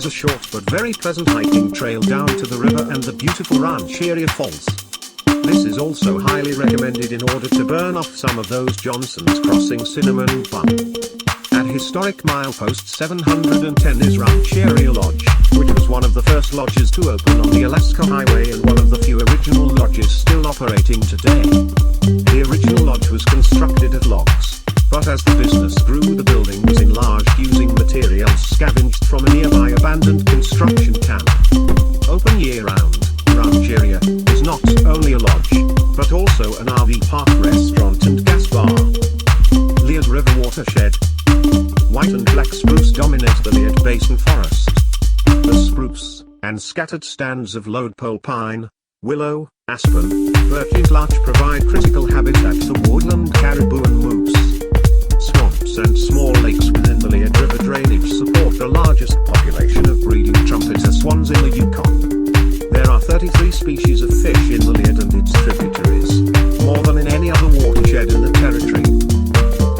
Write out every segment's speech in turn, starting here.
is a short but very pleasant hiking trail down to the river and the beautiful Rancheria Falls. This is also highly recommended in order to burn off some of those Johnson's Crossing cinnamon bun. At historic milepost 710 is Rancheria Lodge, which was one of the first lodges to open on the Alaska Highway and one of the few original lodges still operating today. The original lodge was constructed of logs, but as the business grew the building was enlarged using materials scavenged from a nearby abandoned construction camp. Open year-round, Rancheria is not only a lodge, but also an RV park, restaurant and gas bar. Liard River watershed. White and black spruce dominate the Liard Basin forest. The spruce, and scattered stands of lodepole pine, willow, aspen, birch and larch provide critical habitat for woodland caribou and moose. Swamps and small lakes within the Liard River drainage support the largest population of breeding trumpeter swans in the Yukon. There are 33 species of fish in the Liard and its tributaries, more than in any other watershed in the territory.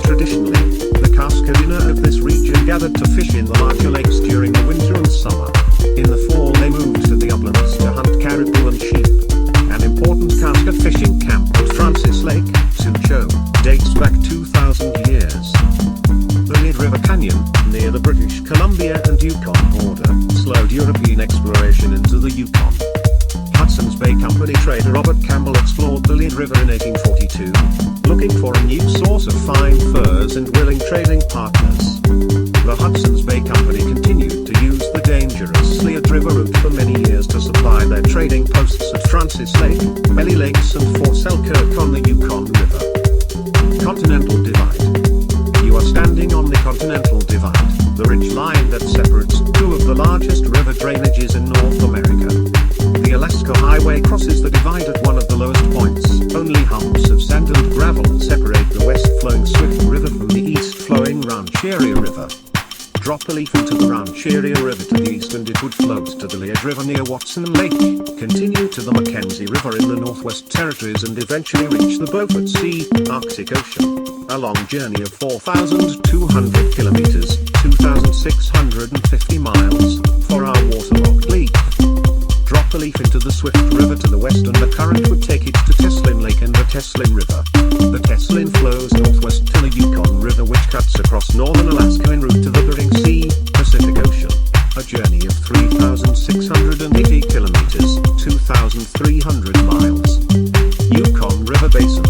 Traditionally, the Cascadena of this region gathered to fish in the larger lakes during the winter and summer. In the fall they moved to the uplands to hunt caribou and sheep. An important Casca fishing camp at Francis Lake, Sucho, dates back 2,000 years. The Liard River Canyon, near the British Columbia and Yukon border, slowed European exploration into the Yukon. Hudson's Bay Company trader Robert Campbell explored the Liard River in 1842, looking for a new source of fine furs and willing trading partners. The Hudson's Bay Company continued to use the dangerous Liard River route for many years to supply their trading posts at Francis Lake, Belly Lakes and Fort Selkirk on the Yukon River. Continental Divide. You are standing on the Continental Divide, the ridge line that separates two of the largest river drainages in North America. The Alaska Highway crosses the divide at one of the lowest points. Only humps of sand and gravel separate the west-flowing Swift River from the east-flowing Rancheria River. Drop a leaf into the Rancheria River to the east and it would float to the Liard River near Watson Lake, continue to the Mackenzie River in the Northwest Territories and eventually reach the Beaufort Sea, Arctic Ocean. A long journey of 4,200 kilometers, 2,650 miles, for our waterlogged leaf. Drop a leaf into the Swift River to the west and the current would take it to Teslin Lake and the Teslin River. The Teslin flows northwest to the Yukon River, which cuts across northern Alaska en route to the Bering Sea, Pacific Ocean. A journey of 3,680 kilometers, 2,300 miles. Yukon River Basin.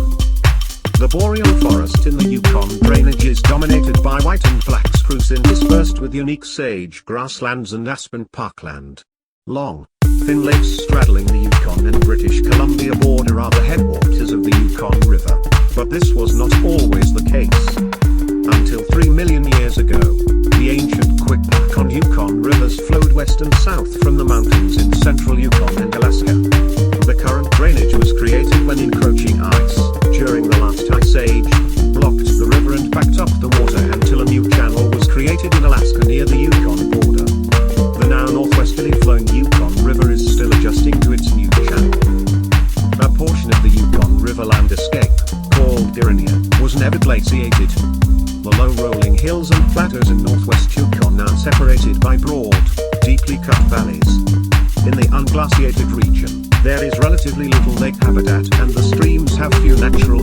The boreal forest in the Yukon drainage is dominated by white and black spruce interspersed with unique sage grasslands and aspen parkland. Long, thin lakes straddling the Yukon and British Columbia border are the headwaters of the Yukon River, but this was not always the case. Until 3 million years ago, the ancient Quickpack Yukon rivers flowed west and south from the mountains in central Yukon and Alaska. The current drainage was created when encroaching ice, during the last ice age, blocked the river and backed up the water until a new channel was created in Alaska near the Yukon border. The now northwesterly flowing Yukon River is still adjusting to its new channel. A portion of the Yukon River landscape, called Irinia, was never glaciated. The low rolling hills and plateaus in northwest Yukon are separated by broad, deeply cut valleys. In the unglaciated region, there is relatively little lake habitat and the streams have few natural